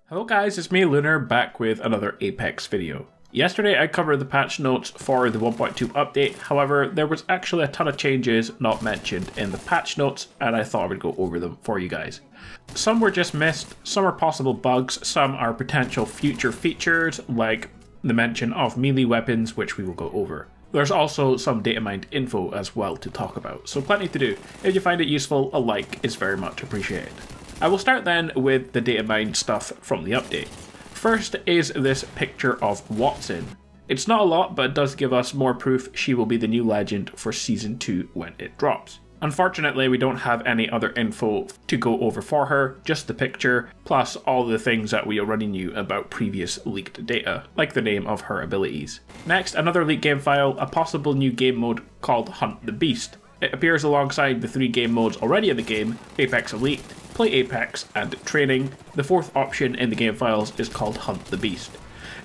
Hello guys, it's me Lunar back with another Apex video. Yesterday I covered the patch notes for the 1.2 update, however there was actually a ton of changes not mentioned in the patch notes and I thought I would go over them for you guys. Some were just missed, some are possible bugs, some are potential future features like the mention of melee weapons, which we will go over. There's also some data mined info as well to talk about, so plenty to do. If you find it useful, a like is very much appreciated. I will start then with the data mined stuff from the update. First is this picture of Wattson. It's not a lot, but it does give us more proof she will be the new legend for Season 2 when it drops. Unfortunately, we don't have any other info to go over for her, just the picture, plus all the things that we already knew about previous leaked data, like the name of her abilities. Next, another leaked game file, a possible new game mode called Hunt the Beast. It appears alongside the 3 game modes already in the game, Apex Elite, Play Apex, and Training. The 4th option in the game files is called Hunt the Beast.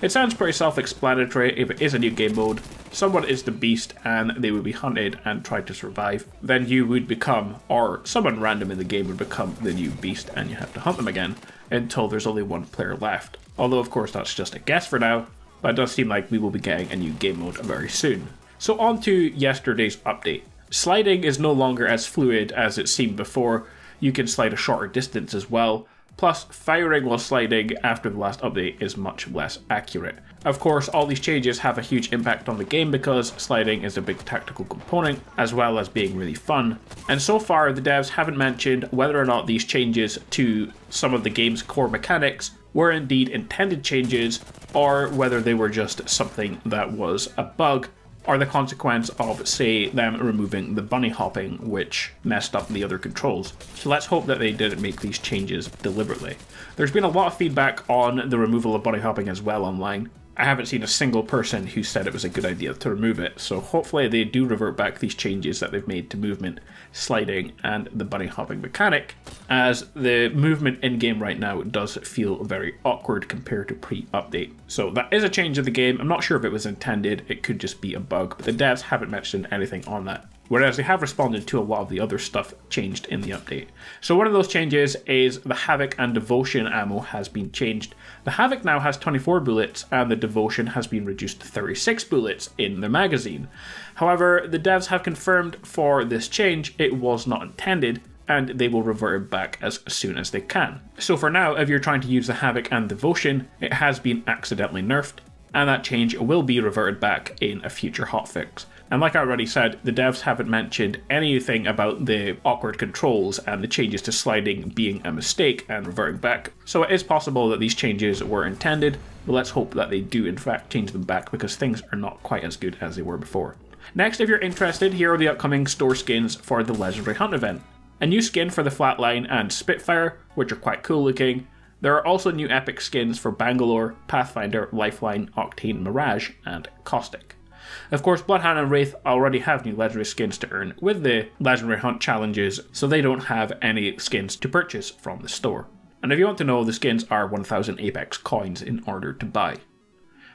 It sounds pretty self-explanatory. If it is a new game mode, someone is the beast and they would be hunted and try to survive. Then you would become, or someone random in the game would become the new beast and you have to hunt them again until there's only one player left. Although of course that's just a guess for now, but it does seem like we will be getting a new game mode very soon. So on to yesterday's update. Sliding is no longer as fluid as it seemed before. You can slide a shorter distance as well, plus firing while sliding after the last update is much less accurate. Of course, all these changes have a huge impact on the game because sliding is a big tactical component, as well as being really fun. And so far, the devs haven't mentioned whether or not these changes to some of the game's core mechanics were indeed intended changes, or whether they were just something that was a bug, or the consequence of, say, them removing the bunny hopping, which messed up the other controls. So let's hope that they didn't make these changes deliberately. There's been a lot of feedback on the removal of bunny hopping as well online. I haven't seen a single person who said it was a good idea to remove it, so hopefully they do revert back these changes that they've made to movement, sliding, and the bunny hopping mechanic, as the movement in-game right now does feel very awkward compared to pre-update. So that is a change of the game. I'm not sure if it was intended, it could just be a bug, but the devs haven't mentioned anything on that. Whereas they have responded to a lot of the other stuff changed in the update. So one of those changes is the Havoc and Devotion ammo has been changed. The Havoc now has 24 bullets and the Devotion has been reduced to 36 bullets in the magazine. However, the devs have confirmed for this change it was not intended and they will revert it back as soon as they can. So for now, if you're trying to use the Havoc and Devotion, it has been accidentally nerfed, and that change will be reverted back in a future hotfix. And like I already said, the devs haven't mentioned anything about the awkward controls and the changes to sliding being a mistake and reverting back. So it is possible that these changes were intended, but let's hope that they do in fact change them back because things are not quite as good as they were before. Next, if you're interested, here are the upcoming store skins for the Legendary Hunt event. A new skin for the Flatline and Spitfire, which are quite cool looking. There are also new epic skins for Bangalore, Pathfinder, Lifeline, Octane, Mirage, and Caustic. Of course, Bloodhound and Wraith already have new legendary skins to earn with the Legendary Hunt challenges, so they don't have any skins to purchase from the store. And if you want to know, the skins are 1000 Apex coins in order to buy.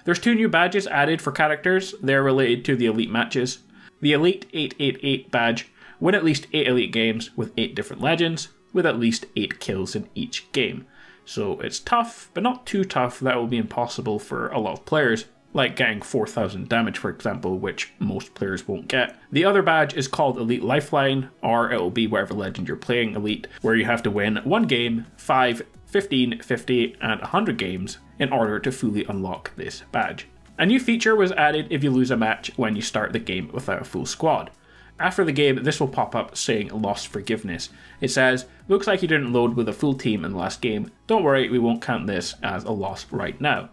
There's 2 new badges added for characters. They're related to the Elite matches. The Elite 888 badge, win at least 8 Elite games with 8 different legends, with at least 8 kills in each game. So it's tough, but not too tough that will be impossible for a lot of players, like getting 4000 damage for example, which most players won't get. The other badge is called Elite Lifeline, or it will be whatever legend you're playing Elite, where you have to win 1 game, 5, 15, 50, and 100 games in order to fully unlock this badge. A new feature was added if you lose a match when you start the game without a full squad. After the game, this will pop up saying Lost Forgiveness. It says, looks like you didn't load with a full team in the last game. Don't worry, we won't count this as a loss right now.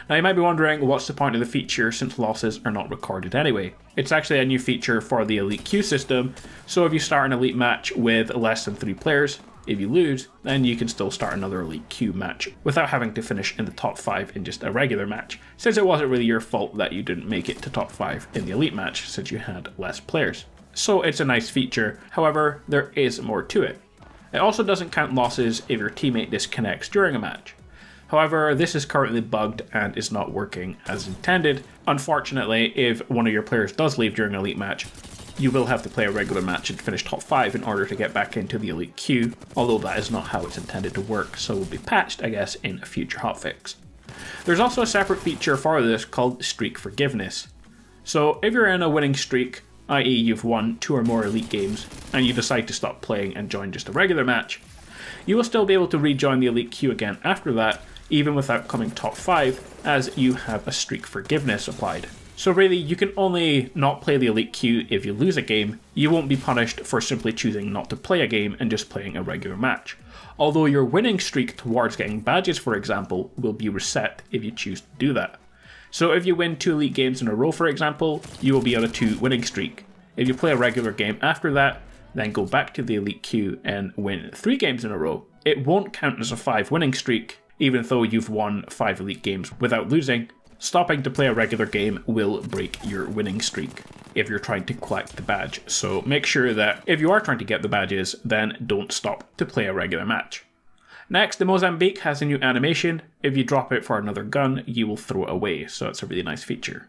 Now you might be wondering what's the point of the feature since losses are not recorded anyway. It's actually a new feature for the Elite Queue system, so if you start an Elite match with less than 3 players, if you lose, then you can still start another Elite Queue match without having to finish in the top 5 in just a regular match, since it wasn't really your fault that you didn't make it to top 5 in the Elite match since you had less players. So it's a nice feature, however, there is more to it. It also doesn't count losses if your teammate disconnects during a match. However, this is currently bugged and is not working as intended. Unfortunately, if one of your players does leave during an Elite match, you will have to play a regular match and finish top 5 in order to get back into the elite queue, although that is not how it's intended to work, so it will be patched, I guess, in a future hotfix. There's also a separate feature for this called Streak Forgiveness. So if you're in a winning streak, i.e. you've won 2 or more elite games, and you decide to stop playing and join just a regular match, you will still be able to rejoin the elite queue again after that, even without coming top 5, as you have a streak forgiveness applied. So really, you can only not play the elite queue if you lose a game. You won't be punished for simply choosing not to play a game and just playing a regular match. Although your winning streak towards getting badges, for example, will be reset if you choose to do that. So if you win 2 elite games in a row, for example, you will be on a 2 winning streak. If you play a regular game after that, then go back to the elite queue and win 3 games in a row, it won't count as a 5 winning streak, even though you've won 5 elite games without losing. Stopping to play a regular game will break your winning streak if you're trying to collect the badge. So make sure that if you are trying to get the badges, then don't stop to play a regular match. Next, the Mozambique has a new animation. If you drop it for another gun, you will throw it away, so it's a really nice feature.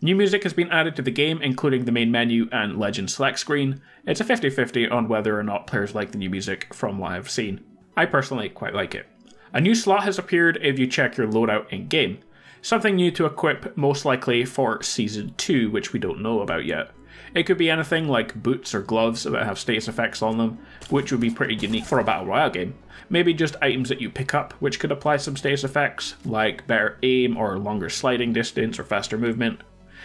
New music has been added to the game, including the main menu and Legend select screen. It's a 50-50 on whether or not players like the new music from what I've seen. I personally quite like it. A new slot has appeared if you check your loadout in-game. Something new to equip, most likely for Season 2, which we don't know about yet. It could be anything like boots or gloves that have status effects on them, which would be pretty unique for a Battle Royale game. Maybe just items that you pick up, which could apply some status effects, like better aim or longer sliding distance or faster movement.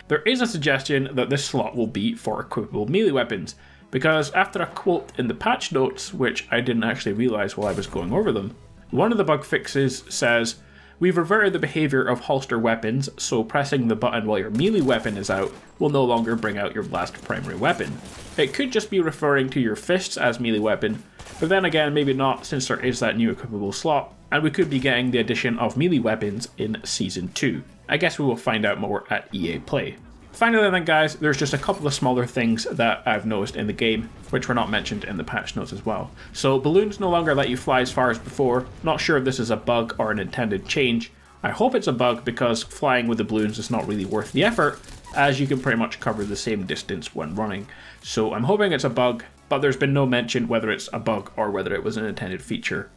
There is a suggestion that this slot will be for equipable melee weapons, because after a quote in the patch notes, which I didn't actually realise while I was going over them, one of the bug fixes says, "We've reverted the behaviour of holster weapons, so pressing the button while your melee weapon is out will no longer bring out your last primary weapon." It could just be referring to your fists as melee weapon, but then again maybe not, since there is that new equipable slot, and we could be getting the addition of melee weapons in Season 2. I guess we will find out more at EA Play. Finally then guys, there's just a couple of smaller things that I've noticed in the game, which were not mentioned in the patch notes as well. So balloons no longer let you fly as far as before. Not sure if this is a bug or an intended change. I hope it's a bug because flying with the balloons is not really worth the effort, as you can pretty much cover the same distance when running. So I'm hoping it's a bug, but there's been no mention whether it's a bug or whether it was an intended feature.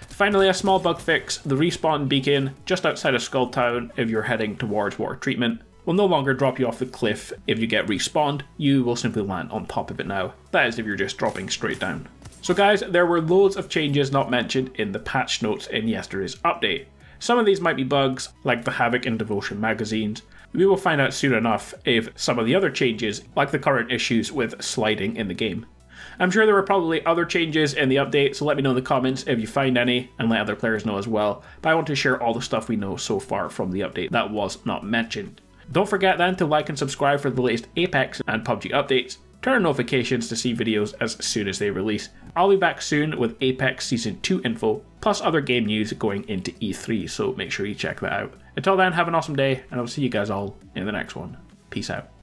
Finally, a small bug fix, the respawn beacon just outside of Skull Town if you're heading towards water treatment will no longer drop you off the cliff if you get respawned, you will simply land on top of it now. That is if you're just dropping straight down. So guys, there were loads of changes not mentioned in the patch notes in yesterday's update. Some of these might be bugs, like the Havoc and Devotion magazines. We will find out soon enough if some of the other changes, like the current issues with sliding in the game. I'm sure there were probably other changes in the update, so let me know in the comments if you find any, and let other players know as well. But I want to share all the stuff we know so far from the update that was not mentioned. Don't forget then to like and subscribe for the latest Apex and PUBG updates. Turn on notifications to see videos as soon as they release. I'll be back soon with Apex Season 2 info, plus other game news going into E3, so make sure you check that out. Until then, have an awesome day, and I'll see you guys all in the next one. Peace out.